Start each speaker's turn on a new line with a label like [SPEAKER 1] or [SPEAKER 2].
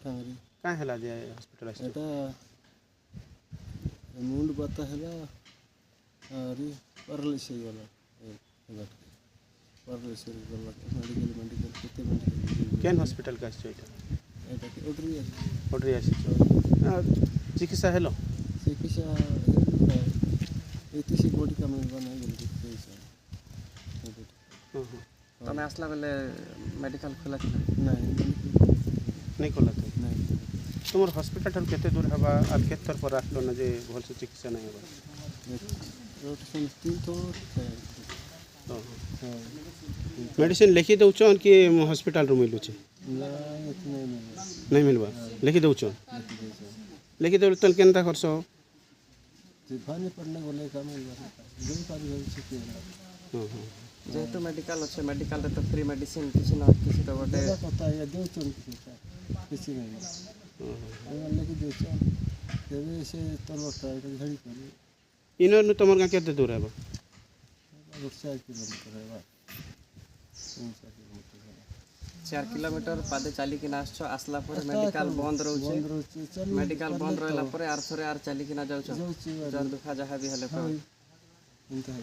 [SPEAKER 1] टांगरी
[SPEAKER 2] क्या है जे हॉस्पिटल
[SPEAKER 1] एटा मुंड बाता है अरे पैरालिसिस गला पैरालिसिस गला मेडिकल केते मेडिकल
[SPEAKER 2] केन हॉस्पिटल का
[SPEAKER 1] एटा की
[SPEAKER 2] ऑर्डर चिकित्सा हेलो
[SPEAKER 1] चिकित्सा एतिसी बॉडी का में बना गेल पैसा
[SPEAKER 3] तमे आसला बेले मेडिकल खोला थी
[SPEAKER 2] नहीं खोला था
[SPEAKER 1] नहीं
[SPEAKER 2] तुम हॉस्पिटल ठार केते दूर हवा और केत तर पर आसलो ना जे भल से चिकित्सा नहीं हवा
[SPEAKER 1] रोड से 3 तो
[SPEAKER 2] मेडिसिन लिखि दउछन कि हॉस्पिटल रू मिलु छे
[SPEAKER 1] नहीं
[SPEAKER 2] मिलबा लिखि दउछन लिखि दउ तल केनता करसो
[SPEAKER 1] फानी पड़ने बोले काम जो पारी हो छिके
[SPEAKER 3] जेहेतु मेडिकल अच्छे मेडिकल रे तो फ्री मेडिसिन किसी तो गोटे
[SPEAKER 1] पता है देउछन किसी नहीं लेके देउछन तेरे से तलवटा घड़ी कर
[SPEAKER 2] इनो नु तमर का केते दूर हवा
[SPEAKER 1] 4 किलोमीटर है
[SPEAKER 3] 4 किलोमीटर पादे चली कि आसछ आसला पर मेडिकल बंद रहउछ मेडिकल बंद रहला पर आर थरे आर चली कि ना जाउछ जर दुखा जहा भी हले
[SPEAKER 1] एंता है